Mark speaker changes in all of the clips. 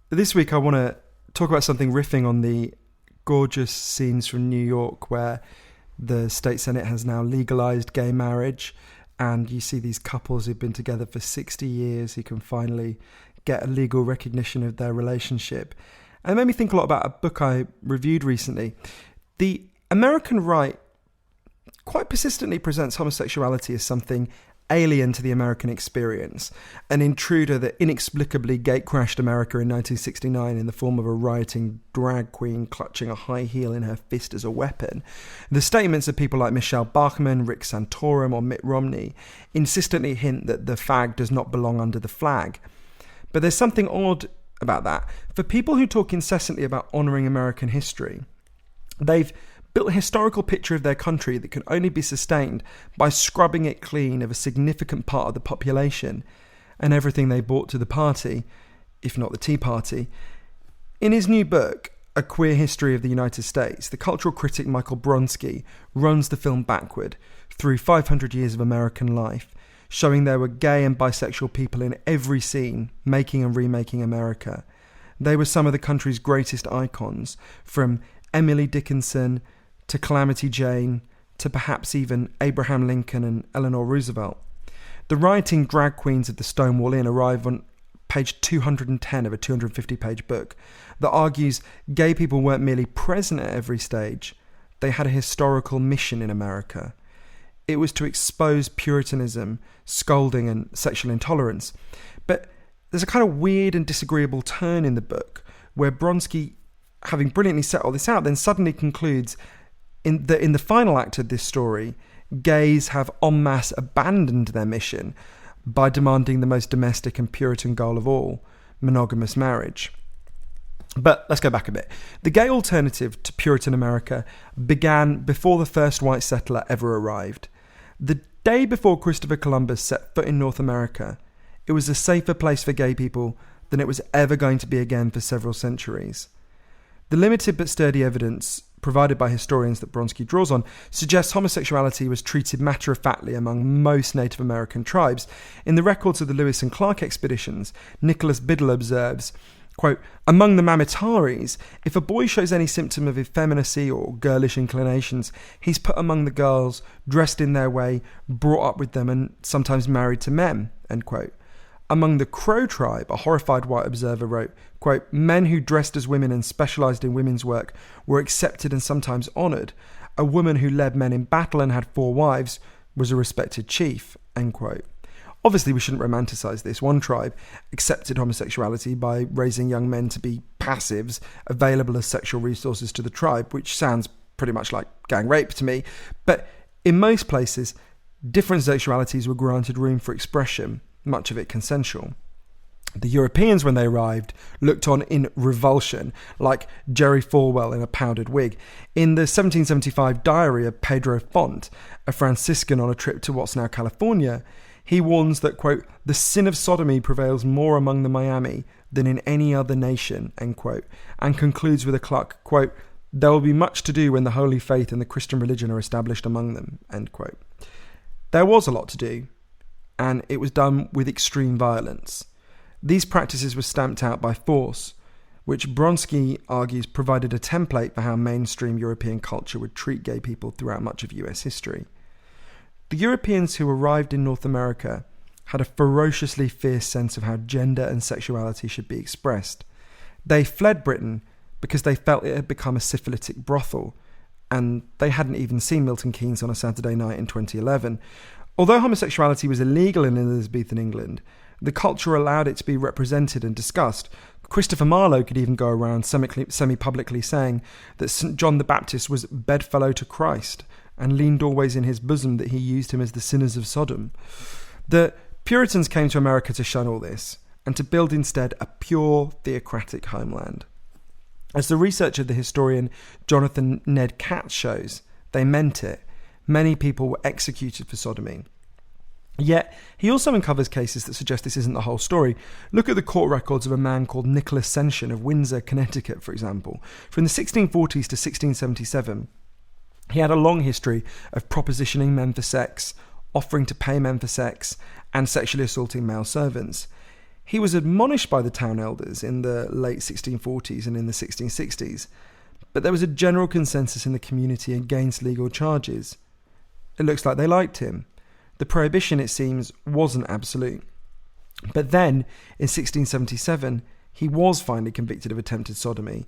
Speaker 1: This week I want to talk about something riffing on the gorgeous scenes from New York where the state senate has now legalized gay marriage, and you see these couples who've been together for 60 years who can finally get a legal recognition of their relationship. And it made me think a lot about a book I reviewed recently. The American right quite persistently presents homosexuality as something alien to the American experience, an intruder that inexplicably gatecrashed America in 1969 in the form of a rioting drag queen clutching a high heel in her fist as a weapon. The statements of people like Michelle Bachmann, Rick Santorum or Mitt Romney insistently hint that the fag does not belong under the flag. But there's something odd about that. For people who talk incessantly about honouring American history, they've built a historical picture of their country that can only be sustained by scrubbing it clean of a significant part of the population and everything they brought to the party, if not the Tea Party. In his new book, A Queer History of the United States, the cultural critic Michael Bronski runs the film backward through 500 years of American life, showing there were gay and bisexual people in every scene, making and remaking America. They were some of the country's greatest icons, from Emily Dickinson to Calamity Jane, to perhaps even Abraham Lincoln and Eleanor Roosevelt. The rioting drag queens of the Stonewall Inn arrive on page 210 of a 250-page book that argues gay people weren't merely present at every stage, they had a historical mission in America. It was to expose Puritanism, scolding and sexual intolerance. But there's a kind of weird and disagreeable turn in the book where Bronski, having brilliantly set all this out, then suddenly concludes in the final act of this story, gays have en masse abandoned their mission by demanding the most domestic and Puritan goal of all, monogamous marriage. But let's go back a bit. The gay alternative to Puritan America began before the first white settler ever arrived. The day before Christopher Columbus set foot in North America, it was a safer place for gay people than it was ever going to be again for several centuries. The limited but sturdy evidence provided by historians that Bronski draws on suggests homosexuality was treated matter-of-factly among most Native American tribes. In the records of the Lewis and Clark expeditions, Nicholas Biddle observes, quote, "Among the Mamitaris, if a boy shows any symptom of effeminacy or girlish inclinations, he's put among the girls, dressed in their way, brought up with them, and sometimes married to men," end quote. Among the Crow tribe, a horrified white observer wrote, quote, "Men who dressed as women and specialised in women's work were accepted and sometimes honoured. A woman who led men in battle and had 4 wives was a respected chief," end quote. Obviously, we shouldn't romanticize this. One tribe accepted homosexuality by raising young men to be passives, available as sexual resources to the tribe, which sounds pretty much like gang rape to me. But in most places, different sexualities were granted room for expression, much of it consensual. The Europeans, when they arrived, looked on in revulsion, like Jerry Falwell in a powdered wig. In the 1775 diary of Pedro Font, a Franciscan on a trip to what's now California, he warns that, quote, "the sin of sodomy prevails more among the Miami than in any other nation," end quote, and concludes with a cluck, quote, "there will be much to do when the holy faith and the Christian religion are established among them," end quote. There was a lot to do, and it was done with extreme violence. These practices were stamped out by force, which Bronski argues provided a template for how mainstream European culture would treat gay people throughout much of US history. The Europeans who arrived in North America had a ferociously fierce sense of how gender and sexuality should be expressed. They fled Britain because they felt it had become a syphilitic brothel, and they hadn't even seen Milton Keynes on a Saturday night in 2011. Although homosexuality was illegal in Elizabethan England, the culture allowed it to be represented and discussed. Christopher Marlowe could even go around semi-publicly saying that St. John the Baptist was bedfellow to Christ and leaned always in his bosom that he used him as the sinners of Sodom. The Puritans came to America to shun all this and to build instead a pure theocratic homeland. As the research of the historian Jonathan Ned Katz shows, they meant it. Many people were executed for sodomy. Yet, he also uncovers cases that suggest this isn't the whole story. Look at the court records of a man called Nicholas Senshin of Windsor, Connecticut, for example. From the 1640s to 1677, he had a long history of propositioning men for sex, offering to pay men for sex, and sexually assaulting male servants. He was admonished by the town elders in the late 1640s and in the 1660s, but there was a general consensus in the community against legal charges. It looks like they liked him. The prohibition, it seems, wasn't absolute. But then, in 1677, he was finally convicted of attempted sodomy,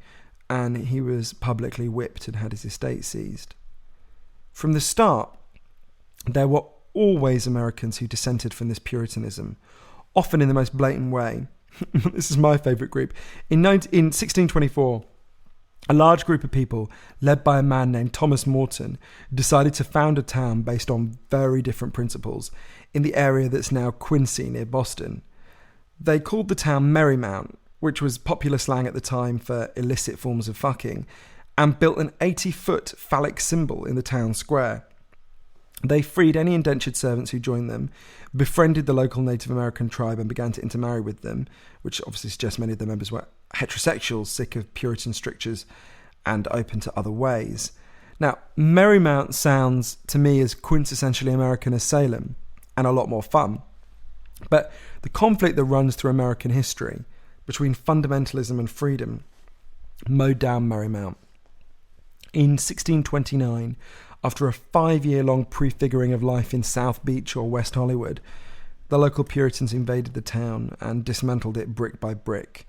Speaker 1: and he was publicly whipped and had his estate seized. From the start, there were always Americans who dissented from this Puritanism, often in the most blatant way. This is my favourite group. In 1624, a large group of people, led by a man named Thomas Morton, decided to found a town based on very different principles in the area that's now Quincy, near Boston. They called the town Merrymount, which was popular slang at the time for illicit forms of fucking, and built an 80-foot phallic symbol in the town square. They freed any indentured servants who joined them, befriended the local Native American tribe and began to intermarry with them, which obviously suggests many of the members were heterosexuals, sick of Puritan strictures and open to other ways. Now, Merrymount sounds to me as quintessentially American as Salem, and a lot more fun. But the conflict that runs through American history between fundamentalism and freedom mowed down Merrymount. In 1629, after a 5-year-long prefiguring of life in South Beach or West Hollywood, the local Puritans invaded the town and dismantled it brick by brick.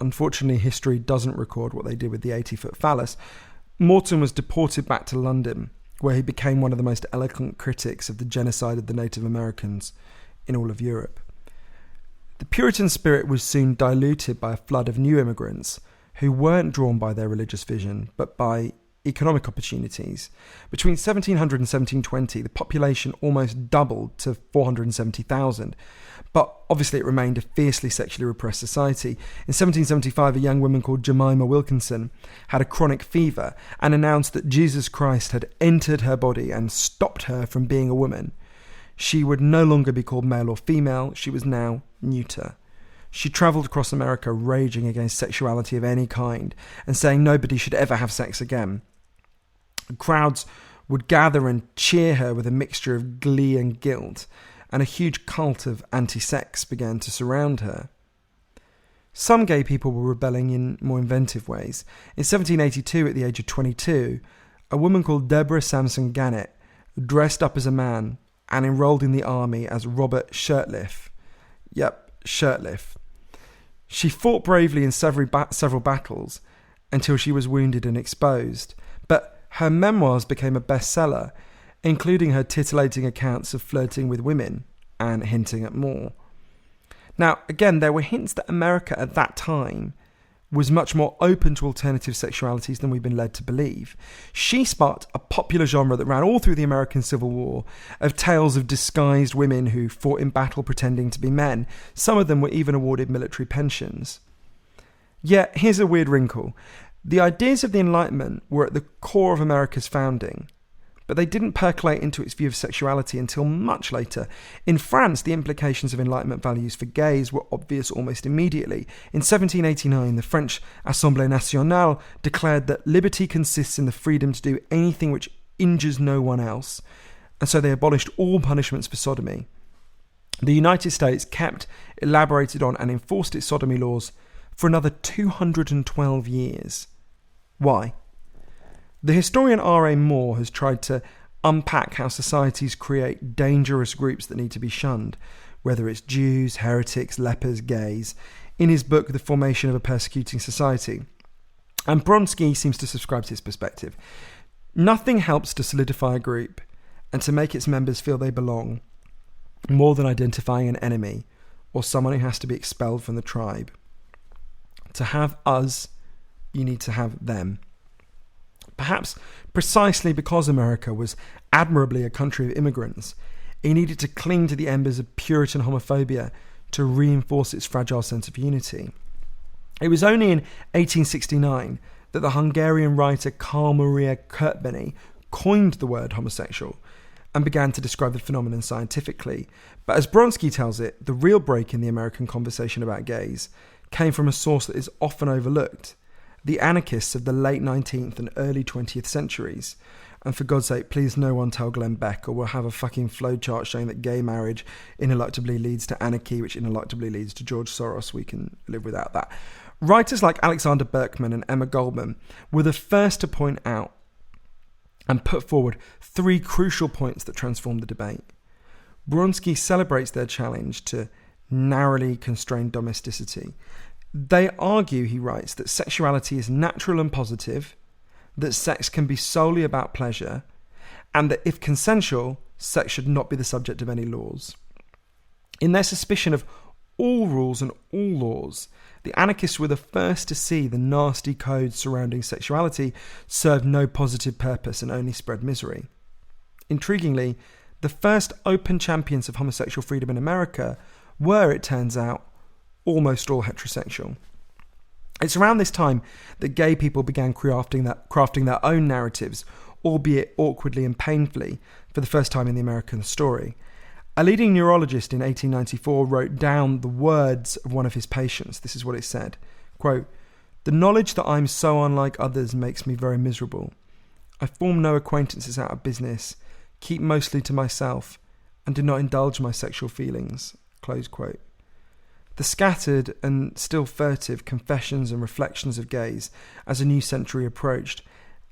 Speaker 1: Unfortunately, history doesn't record what they did with the 80-foot phallus. Morton was deported back to London, where he became one of the most eloquent critics of the genocide of the Native Americans in all of Europe. The Puritan spirit was soon diluted by a flood of new immigrants who weren't drawn by their religious vision, but by economic opportunities. Between 1700 and 1720, the population almost doubled to 470,000. But obviously it remained a fiercely sexually repressed society. In 1775, a young woman called Jemima Wilkinson had a chronic fever and announced that Jesus Christ had entered her body and stopped her from being a woman. She would no longer be called male or female, she was now neuter. She travelled across America raging against sexuality of any kind and saying nobody should ever have sex again. Crowds would gather and cheer her with a mixture of glee and guilt, and a huge cult of anti-sex began to surround her. Some gay people were rebelling in more inventive ways. In 1782, at the age of 22, a woman called Deborah Samson Gannett dressed up as a man and enrolled in the army as Robert Shirtliff. Yep, Shirtliff. She fought bravely in several battles until she was wounded and exposed, but her memoirs became a bestseller, including her titillating accounts of flirting with women and hinting at more. Now, again, there were hints that America at that time was much more open to alternative sexualities than we've been led to believe. She sparked a popular genre that ran all through the American Civil War of tales of disguised women who fought in battle pretending to be men. Some of them were even awarded military pensions. Yet, here's a weird wrinkle. The ideas of the Enlightenment were at the core of America's founding, but they didn't percolate into its view of sexuality until much later. In France, the implications of Enlightenment values for gays were obvious almost immediately. In 1789, the French Assemblée Nationale declared that liberty consists in the freedom to do anything which injures no one else, and so they abolished all punishments for sodomy. The United States kept, elaborated on, and enforced its sodomy laws for another 212 years. Why? The historian R.A. Moore has tried to unpack how societies create dangerous groups that need to be shunned, whether it's Jews, heretics, lepers, gays, in his book The Formation of a Persecuting Society. And Bronsky seems to subscribe to his perspective. Nothing helps to solidify a group and to make its members feel they belong more than identifying an enemy or someone who has to be expelled from the tribe. To have us, you need to have them. Perhaps precisely because America was admirably a country of immigrants, it needed to cling to the embers of Puritan homophobia to reinforce its fragile sense of unity. It was only in 1869 that the Hungarian writer Karl Maria Kertbeny coined the word homosexual and began to describe the phenomenon scientifically. But as Bronsky tells it, the real break in the American conversation about gays came from a source that is often overlooked: the anarchists of the late 19th and early 20th centuries. And for God's sake, please no one tell Glenn Beck, or we'll have a fucking flowchart showing that gay marriage ineluctably leads to anarchy, which ineluctably leads to George Soros. We can live without that. Writers like Alexander Berkman and Emma Goldman were the first to point out and put forward 3 crucial points that transformed the debate. Bronsky celebrates their challenge to narrowly constrained domesticity. They argue, he writes, that sexuality is natural and positive, that sex can be solely about pleasure, and that if consensual, sex should not be the subject of any laws. In their suspicion of all rules and all laws, the anarchists were the first to see the nasty codes surrounding sexuality served no positive purpose and only spread misery. Intriguingly, the first open champions of homosexual freedom in America were, it turns out, almost all heterosexual. It's around this time that gay people began crafting their own narratives, albeit awkwardly and painfully, for the first time in the American story. A leading neurologist in 1894 wrote down the words of one of his patients. This is what it said, quote, "The knowledge that I'm so unlike others makes me very miserable. I form no acquaintances out of business, keep mostly to myself, and do not indulge my sexual feelings." Close quote. The scattered and still furtive confessions and reflections of gays as a new century approached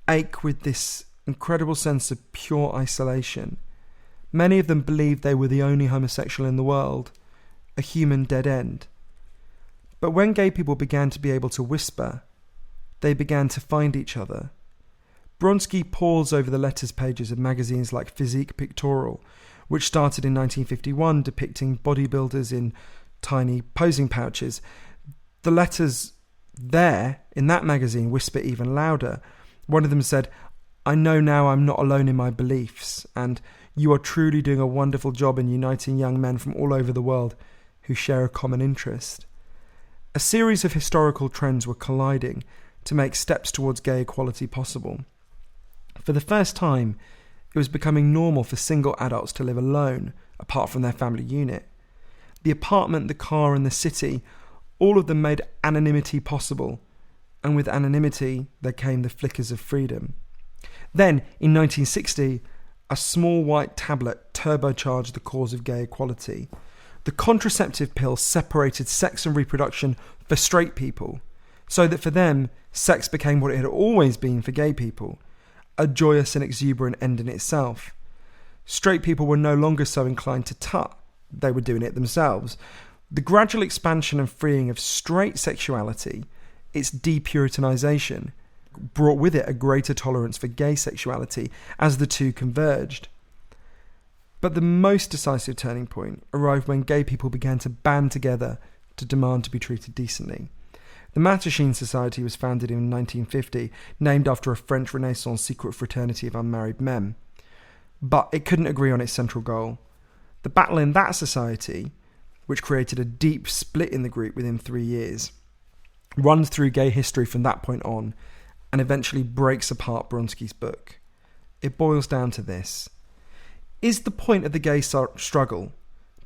Speaker 1: ache with this incredible sense of pure isolation. Many of them believed they were the only homosexual in the world, a human dead end. But when gay people began to be able to whisper, they began to find each other. Bronsky pores over the letters pages of magazines like Physique Pictorial, which started in 1951 depicting bodybuilders in tiny posing pouches. The letters there, in that magazine, whisper even louder. One of them said, "I know now I'm not alone in my beliefs," and "You are truly doing a wonderful job in uniting young men from all over the world who share a common interest." A series of historical trends were colliding to make steps towards gay equality possible. For the first time, it was becoming normal for single adults to live alone, apart from their family unit. The apartment, the car, and the city, all of them made anonymity possible, and with anonymity there came the flickers of freedom. Then, in 1960, a small white tablet turbocharged the cause of gay equality. The contraceptive pill separated sex and reproduction for straight people, so that for them, sex became what it had always been for gay people, a joyous and exuberant end in itself. Straight people were no longer so inclined to tut, they were doing it themselves. The gradual expansion and freeing of straight sexuality, its depuritanization, brought with it a greater tolerance for gay sexuality as the two converged. But the most decisive turning point arrived when gay people began to band together to demand to be treated decently. The Mattachine Society was founded in 1950, named after a French Renaissance secret fraternity of unmarried men. But it couldn't agree on its central goal. The battle in that society, which created a deep split in the group within 3 years, runs through gay history from that point on, and eventually breaks apart Bronsky's book. It boils down to this. Is the point of the gay struggle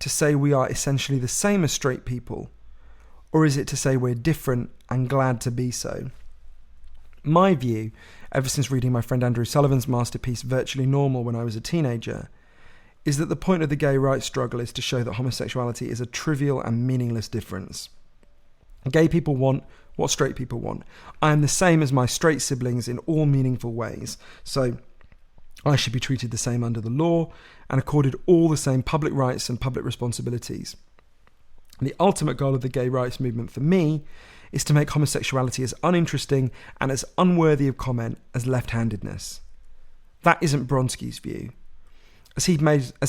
Speaker 1: to say we are essentially the same as straight people, or is it to say we're different and glad to be so? My view, ever since reading my friend Andrew Sullivan's masterpiece Virtually Normal when I was a teenager, is that the point of the gay rights struggle is to show that homosexuality is a trivial and meaningless difference. Gay people want what straight people want. I am the same as my straight siblings in all meaningful ways, so I should be treated the same under the law and accorded all the same public rights and public responsibilities. The ultimate goal of the gay rights movement for me is to make homosexuality as uninteresting and as unworthy of comment as left-handedness. That isn't Bronsky's view. As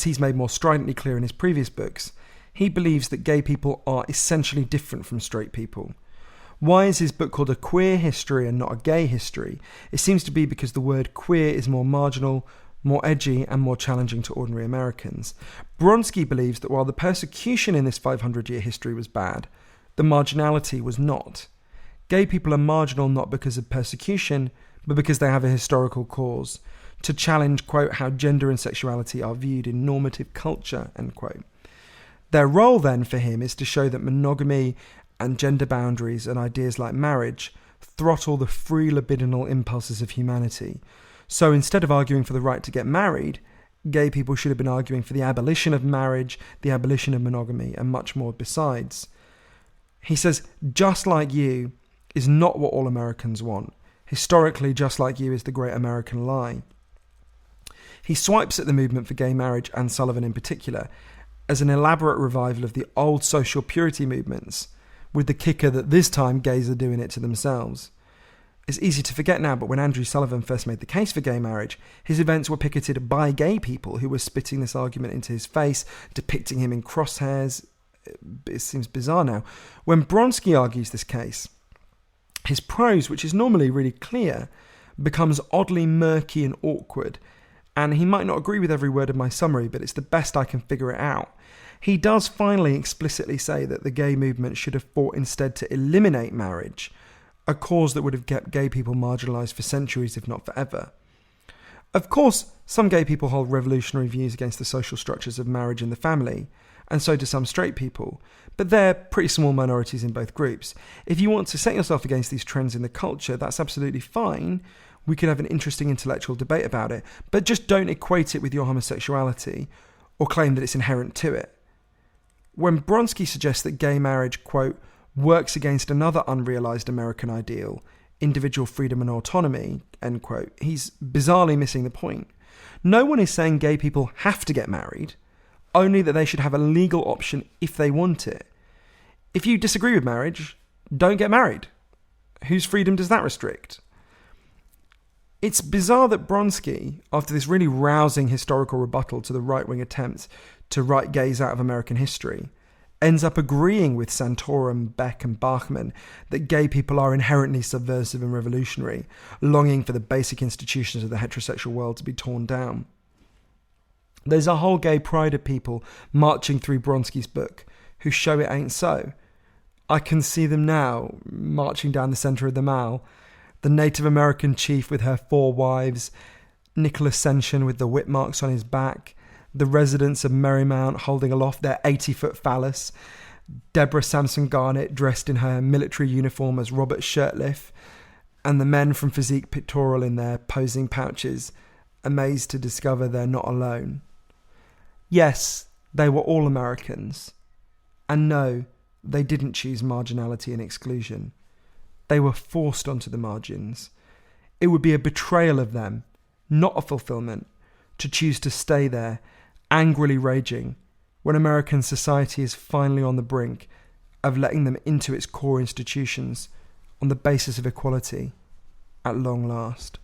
Speaker 1: he's made more stridently clear in his previous books, he believes that gay people are essentially different from straight people. Why is his book called A Queer History and not a Gay History? It seems to be because the word queer is more marginal, more edgy, and more challenging to ordinary Americans. Bronsky believes that while the persecution in this 500-year history was bad, the marginality was not. Gay people are marginal not because of persecution, but because they have a historical cause, to challenge, quote, how gender and sexuality are viewed in normative culture, end quote. Their role then for him is to show that monogamy and gender boundaries and ideas like marriage throttle the free libidinal impulses of humanity, So instead of arguing for the right to get married, gay people should have been arguing for the abolition of marriage, the abolition of monogamy, and much more besides. He says, just like you is not what all Americans want. Historically, just like you is the great American lie. He swipes at the movement for gay marriage, and Sullivan in particular, as an elaborate revival of the old social purity movements, with the kicker that this time gays are doing it to themselves. It's easy to forget now, but when Andrew Sullivan first made the case for gay marriage, his events were picketed by gay people who were spitting this argument into his face, depicting him in crosshairs. It seems bizarre now. When Bronsky argues this case, his prose, which is normally really clear, becomes oddly murky and awkward, and he might not agree with every word of my summary, but it's the best I can figure it out. He does finally explicitly say that the gay movement should have fought instead to eliminate marriage, a cause that would have kept gay people marginalised for centuries, if not forever. Of course, some gay people hold revolutionary views against the social structures of marriage and the family, and so do some straight people, but they're pretty small minorities in both groups. If you want to set yourself against these trends in the culture, that's absolutely fine. We could have an interesting intellectual debate about it, but just don't equate it with your homosexuality or claim that it's inherent to it. When Bronsky suggests that gay marriage, quote, works against another unrealised American ideal, individual freedom and autonomy, end quote, he's bizarrely missing the point. No one is saying gay people have to get married, only that they should have a legal option if they want it. If you disagree with marriage, don't get married. Whose freedom does that restrict? It's bizarre that Bronsky, after this really rousing historical rebuttal to the right-wing attempts to write gays out of American history, ends up agreeing with Santorum, Beck and Bachman that gay people are inherently subversive and revolutionary, longing for the basic institutions of the heterosexual world to be torn down. There's a whole gay pride of people marching through Bronsky's book who show it ain't so. I can see them now, marching down the centre of the Mall. The Native American chief with her 4 wives, Nicholas Senshin with the whip marks on his back, the residents of Merrymount holding aloft their 80-foot phallus, Deborah Sampson Garnett dressed in her military uniform as Robert Shirtliff, and the men from Physique Pictorial in their posing pouches, amazed to discover they're not alone. Yes, they were all Americans. And no, they didn't choose marginality and exclusion. They were forced onto the margins. It would be a betrayal of them, not a fulfillment, to choose to stay there, angrily raging, when American society is finally on the brink of letting them into its core institutions on the basis of equality at long last.